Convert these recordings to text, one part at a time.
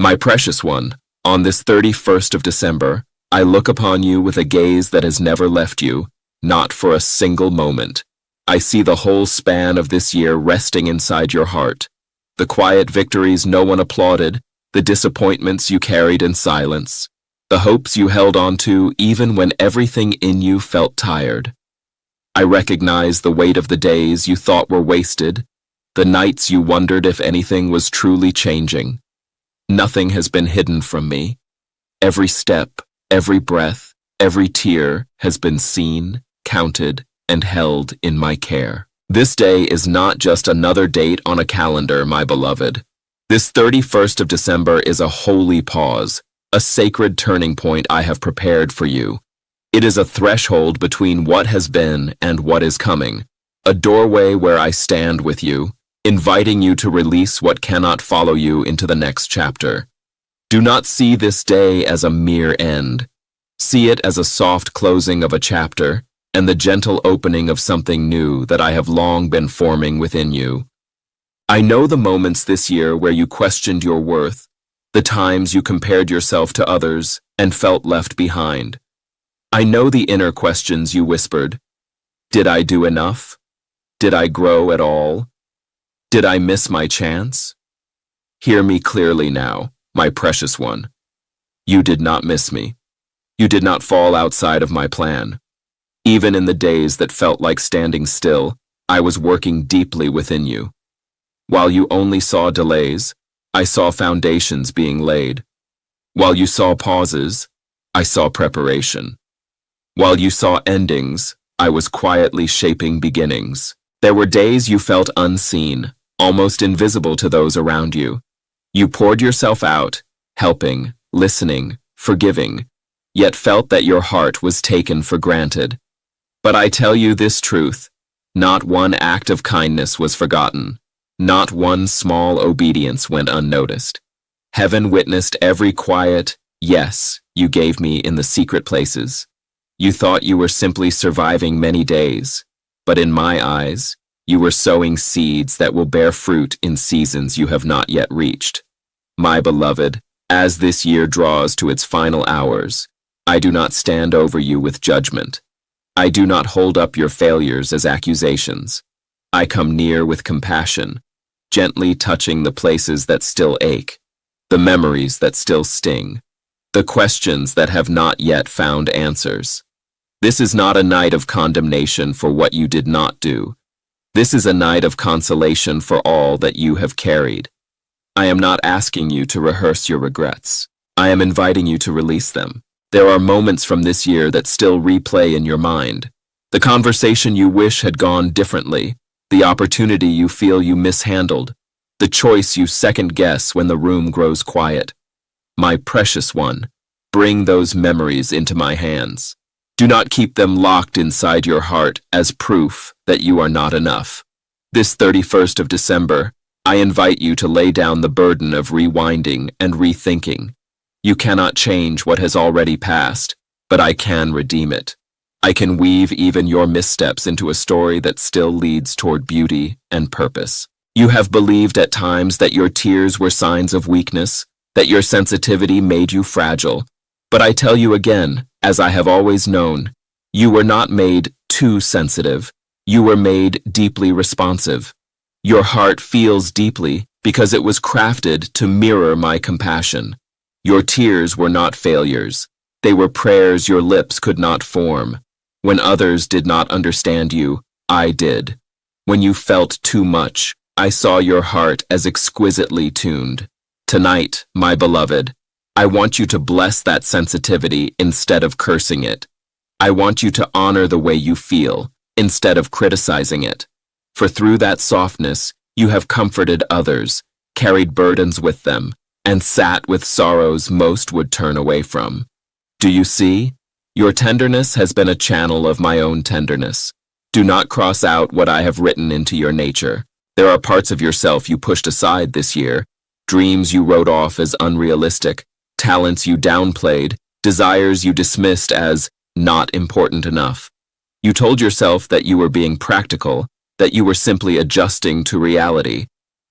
My precious one, on this 31st of December, I look upon you with a gaze that has never left you, not for a single moment. I see the whole span of this year resting inside your heart. The quiet victories no one applauded, the disappointments you carried in silence, the hopes you held on to even when everything in you felt tired. I recognize the weight of the days you thought were wasted, the nights you wondered if anything was truly changing. Nothing has been hidden from me. Every step, every breath, every tear has been seen, counted, and held in my care. This day is not just another date on a calendar, my beloved. This 31st of December is a holy pause, a sacred turning point I have prepared for you. It is a threshold between what has been and what is coming, a doorway where I stand with you, inviting you to release what cannot follow you into the next chapter. Do not see this day as a mere end. See it as a soft closing of a chapter and the gentle opening of something new that I have long been forming within you. I know the moments this year where you questioned your worth, the times you compared yourself to others and felt left behind. I know the inner questions you whispered. Did I do enough? Did I grow at all? Did I miss my chance? Hear me clearly now, my precious one. You did not miss me. You did not fall outside of my plan. Even in the days that felt like standing still, I was working deeply within you. While you only saw delays, I saw foundations being laid. While you saw pauses, I saw preparation. While you saw endings, I was quietly shaping beginnings. There were days you felt unseen, almost invisible to those around you. You poured yourself out, helping, listening, forgiving, yet felt that your heart was taken for granted. But I tell you this truth, not one act of kindness was forgotten. Not one small obedience went unnoticed. Heaven witnessed every quiet yes you gave me in the secret places. You thought you were simply surviving many days, but in my eyes, you were sowing seeds that will bear fruit in seasons you have not yet reached. My beloved, as this year draws to its final hours, I do not stand over you with judgment. I do not hold up your failures as accusations. I come near with compassion, gently touching the places that still ache, the memories that still sting, the questions that have not yet found answers. This is not a night of condemnation for what you did not do. This is a night of consolation for all that you have carried. I am not asking you to rehearse your regrets. I am inviting you to release them. There are moments from this year that still replay in your mind. The conversation you wish had gone differently, the opportunity you feel you mishandled, the choice you second-guess when the room grows quiet. My precious one, bring those memories into my hands. Do not keep them locked inside your heart as proof that you are not enough. This 31st of December, I invite you to lay down the burden of rewinding and rethinking. You cannot change what has already passed, but I can redeem it. I can weave even your missteps into a story that still leads toward beauty and purpose. You have believed at times that your tears were signs of weakness, that your sensitivity made you fragile. But I tell you again, as I have always known, you were not made too sensitive. You were made deeply responsive. Your heart feels deeply because it was crafted to mirror my compassion. Your tears were not failures. They were prayers your lips could not form. When others did not understand you, I did. When you felt too much, I saw your heart as exquisitely tuned. Tonight, my beloved, I want you to bless that sensitivity instead of cursing it. I want you to honor the way you feel instead of criticizing it. For through that softness, you have comforted others, carried burdens with them, and sat with sorrows most would turn away from. Do you see? Your tenderness has been a channel of my own tenderness. Do not cross out what I have written into your nature. There are parts of yourself you pushed aside this year, dreams you wrote off as unrealistic, talents you downplayed, desires you dismissed as not important enough. You told yourself that you were being practical, that you were simply adjusting to reality.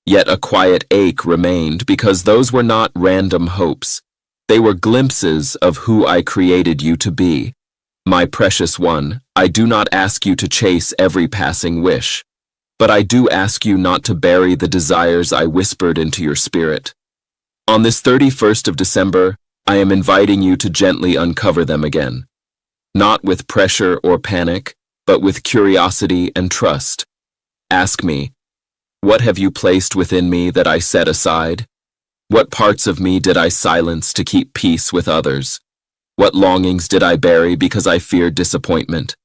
Yet a quiet ache remained because those were not random hopes. They were glimpses of who I created you to be. My precious one, I do not ask you to chase every passing wish, but I do ask you not to bury the desires I whispered into your spirit. On this 31st of December, I am inviting you to gently uncover them again. Not with pressure or panic, but with curiosity and trust. Ask me, what have you placed within me that I set aside? What parts of me did I silence to keep peace with others? What longings did I bury because I feared disappointment?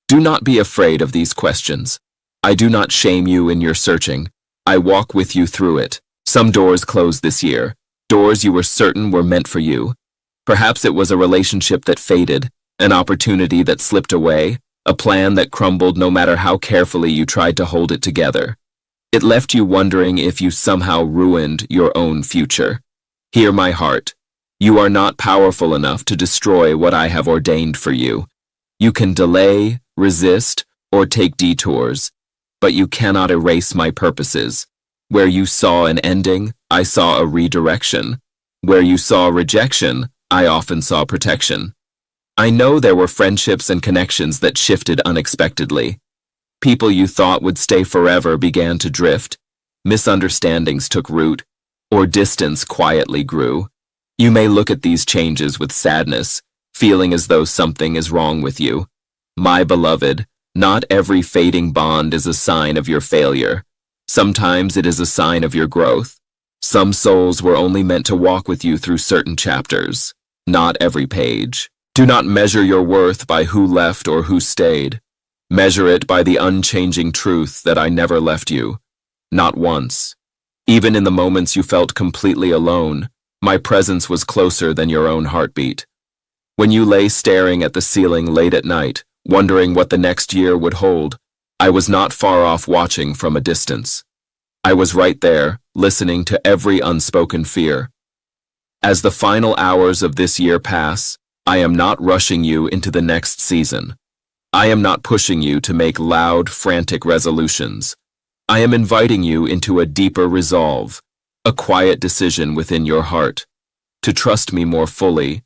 Do not be afraid of these questions. I do not shame you in your searching. I walk with you through it. Some doors closed this year, doors you were certain were meant for you. Perhaps it was a relationship that faded, an opportunity that slipped away, a plan that crumbled no matter how carefully you tried to hold it together. It left you wondering if you somehow ruined your own future. Hear my heart. You are not powerful enough to destroy what I have ordained for you. You can delay, resist, or take detours, but you cannot erase my purposes. Where you saw an ending, I saw a redirection. Where you saw rejection, I often saw protection. I know there were friendships and connections that shifted unexpectedly. People you thought would stay forever began to drift. Misunderstandings took root, or distance quietly grew. You may look at these changes with sadness, feeling as though something is wrong with you. My beloved, not every fading bond is a sign of your failure. Sometimes it is a sign of your growth. Some souls were only meant to walk with you through certain chapters, not every page. Do not measure your worth by who left or who stayed. Measure it by the unchanging truth that I never left you, not once. Even in the moments you felt completely alone, my presence was closer than your own heartbeat. When you lay staring at the ceiling late at night, wondering what the next year would hold, I was not far off watching from a distance. I was right there, listening to every unspoken fear. As the final hours of this year pass, I am not rushing you into the next season. I am not pushing you to make loud, frantic resolutions. I am inviting you into a deeper resolve, a quiet decision within your heart, to trust me more fully,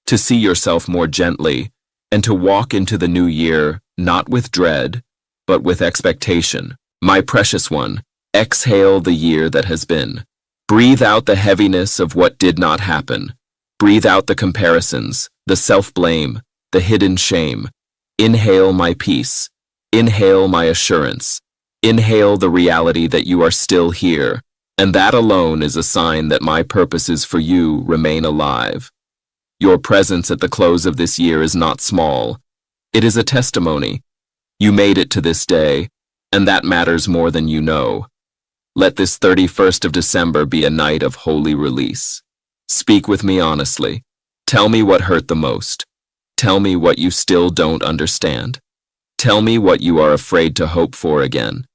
to see yourself more gently, and to walk into the new year not with dread, but with expectation. My precious one, exhale the year that has been. Breathe out the heaviness of what did not happen. Breathe out the comparisons, the self-blame, the hidden shame. Inhale my peace. Inhale my assurance. Inhale the reality that you are still here, and that alone is a sign that my purposes for you remain alive. Your presence at the close of this year is not small. It is a testimony. You made it to this day, and that matters more than you know. Let this 31st of December be a night of holy release. Speak with me honestly. Tell me what hurt the most. Tell me what you still don't understand. Tell me what you are afraid to hope for again.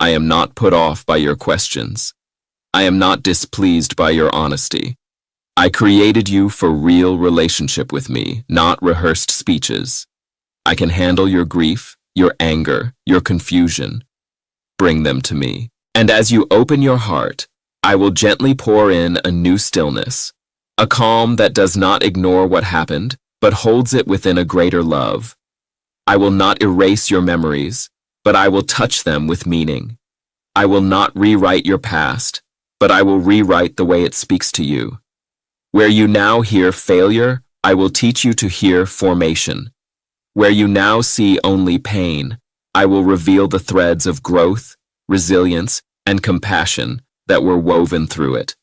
I am not put off by your questions. I am not displeased by your honesty. I created you for real relationship with me, not rehearsed speeches. I can handle your grief, your anger, your confusion. Bring them to me. And as you open your heart, I will gently pour in a new stillness, a calm that does not ignore what happened, but holds it within a greater love. I will not erase your memories, but I will touch them with meaning. I will not rewrite your past, but I will rewrite the way it speaks to you. Where you now hear failure, I will teach you to hear formation. Where you now see only pain, I will reveal the threads of growth, resilience, and compassion that were woven through it.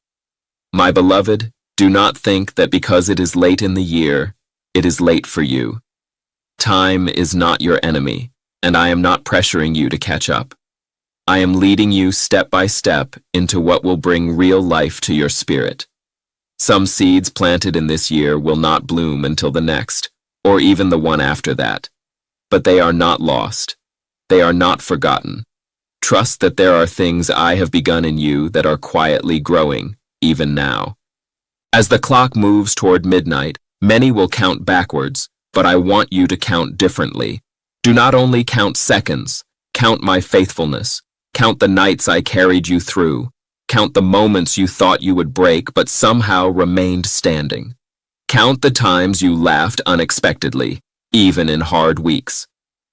My beloved, do not think that because it is late in the year, it is late for you. Time is not your enemy, and I am not pressuring you to catch up. I am leading you step by step into what will bring real life to your spirit. Some seeds planted in this year will not bloom until the next, or even the one after that. But they are not lost. They are not forgotten. Trust that there are things I have begun in you that are quietly growing, even now. As the clock moves toward midnight, many will count backwards, but I want you to count differently. Do not only count seconds, count my faithfulness. Count the nights I carried you through. Count the moments you thought you would break but somehow remained standing. Count the times you laughed unexpectedly, even in hard weeks.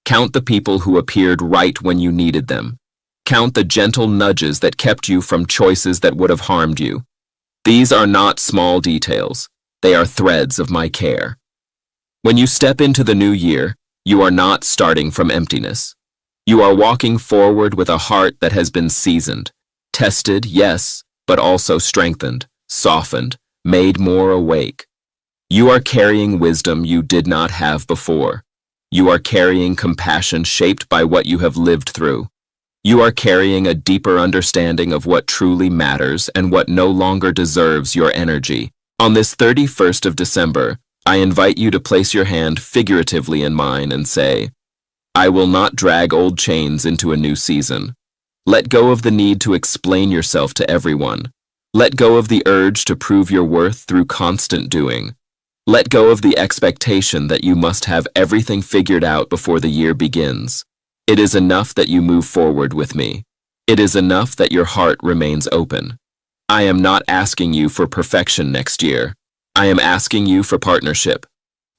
Count the people who appeared right when you needed them. Count the gentle nudges that kept you from choices that would have harmed you. These are not small details. They are threads of my care. When you step into the new year, you are not starting from emptiness. You are walking forward with a heart that has been seasoned, tested, yes, but also strengthened, softened, made more awake. You are carrying wisdom you did not have before. You are carrying compassion shaped by what you have lived through. You are carrying a deeper understanding of what truly matters and what no longer deserves your energy. On this 31st of December, I invite you to place your hand figuratively in mine and say, I will not drag old chains into a new season. Let go of the need to explain yourself to everyone. Let go of the urge to prove your worth through constant doing. Let go of the expectation that you must have everything figured out before the year begins. It is enough that you move forward with me. It is enough that your heart remains open. I am not asking you for perfection next year. I am asking you for partnership.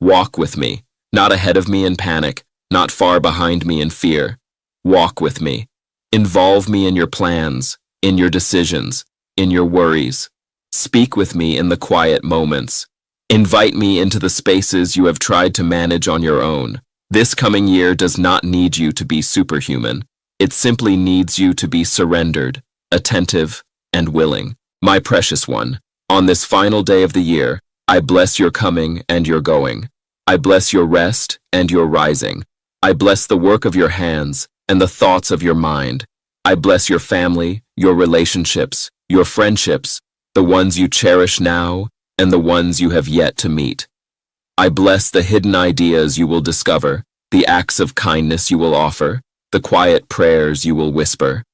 Walk with me, not ahead of me in panic, not far behind me in fear. Walk with me. Involve me in your plans, in your decisions, in your worries. Speak with me in the quiet moments. Invite me into the spaces you have tried to manage on your own. This coming year does not need you to be superhuman. It simply needs you to be surrendered, attentive, and willing. My precious one, on this final day of the year, I bless your coming and your going. I bless your rest and your rising. I bless the work of your hands and the thoughts of your mind. I bless your family, your relationships, your friendships, the ones you cherish now and the ones you have yet to meet. I bless the hidden ideas you will discover, the acts of kindness you will offer, the quiet prayers you will whisper.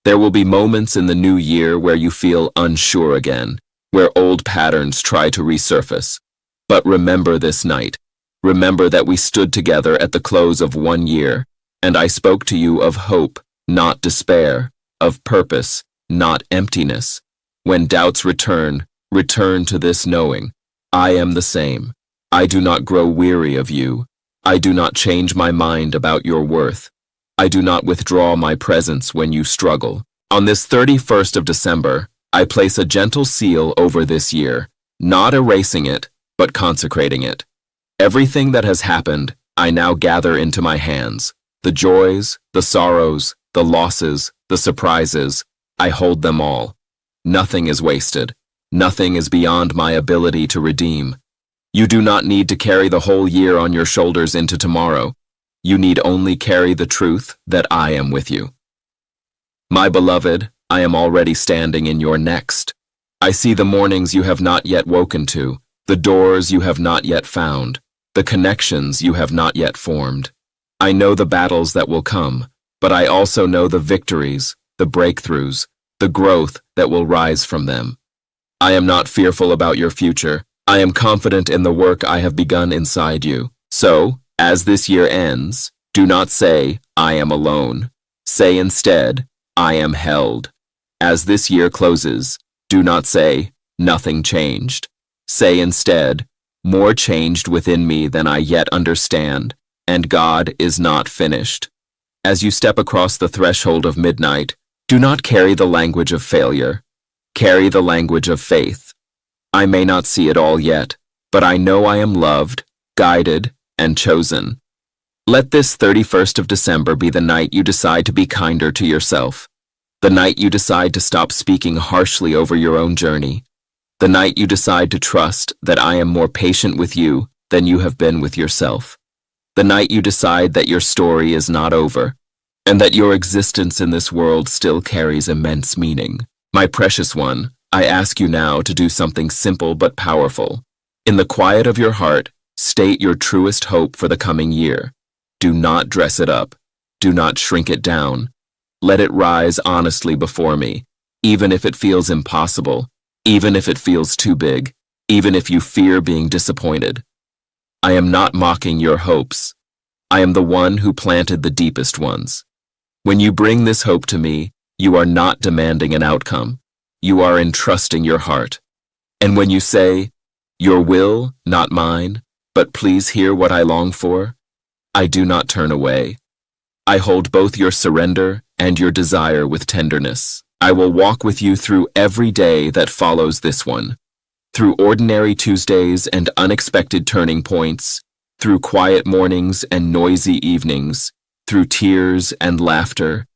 There will be moments in the new year where you feel unsure again, where old patterns try to resurface. But remember this night. Remember that we stood together at the close of 1 year, and I spoke to you of hope, not despair, of purpose, not emptiness. When doubts return, return to this knowing. I am the same. I do not grow weary of you. I do not change my mind about your worth. I do not withdraw my presence when you struggle. On this 31st of December, I place a gentle seal over this year, not erasing it, but consecrating it. Everything that has happened, I now gather into my hands. The joys, the sorrows, the losses, the surprises, I hold them all. Nothing is wasted. Nothing is beyond my ability to redeem. You do not need to carry the whole year on your shoulders into tomorrow. You need only carry the truth that I am with you. My beloved, I am already standing in your next. I see the mornings you have not yet woken to, the doors you have not yet found, the connections you have not yet formed. I know the battles that will come, but I also know the victories, the breakthroughs, the growth that will rise from them. I am not fearful about your future. I am confident in the work I have begun inside you. So, as this year ends, do not say, I am alone. Say instead, I am held. As this year closes, do not say, nothing changed. Say instead, more changed within me than I yet understand, and God is not finished. As you step across the threshold of midnight, do not carry the language of failure. Carry the language of faith. I may not see it all yet, but I know I am loved, guided, and chosen. Let this 31st of December be the night you decide to be kinder to yourself. The night you decide to stop speaking harshly over your own journey. The night you decide to trust that I am more patient with you than you have been with yourself. The night you decide that your story is not over, and that your existence in this world still carries immense meaning. My precious one, I ask you now to do something simple but powerful. In the quiet of your heart, state your truest hope for the coming year. Do not dress it up. Do not shrink it down. Let it rise honestly before me, even if it feels impossible, even if it feels too big, even if you fear being disappointed. I am not mocking your hopes. I am the one who planted the deepest ones. When you bring this hope to me, you are not demanding an outcome. You are entrusting your heart. And when you say, "Your will, not mine, but please hear what I long for," I do not turn away. I hold both your surrender and your desire with tenderness. I will walk with you through every day that follows this one, through ordinary Tuesdays and unexpected turning points, through quiet mornings and noisy evenings, through tears and laughter.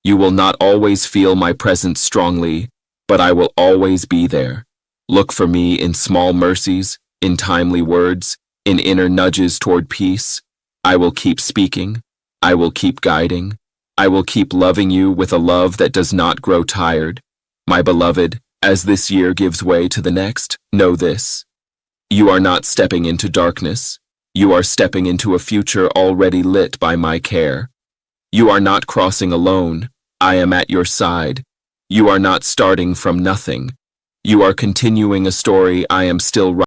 You will not always feel my presence strongly, but I will always be there. Look for me in small mercies, in timely words, in inner nudges toward peace. I will keep speaking. I will keep guiding. I will keep loving you with a love that does not grow tired. My beloved, as this year gives way to the next, know this. You are not stepping into darkness. You are stepping into a future already lit by my care. You are not crossing alone. I am at your side. You are not starting from nothing. You are continuing a story I am still writing.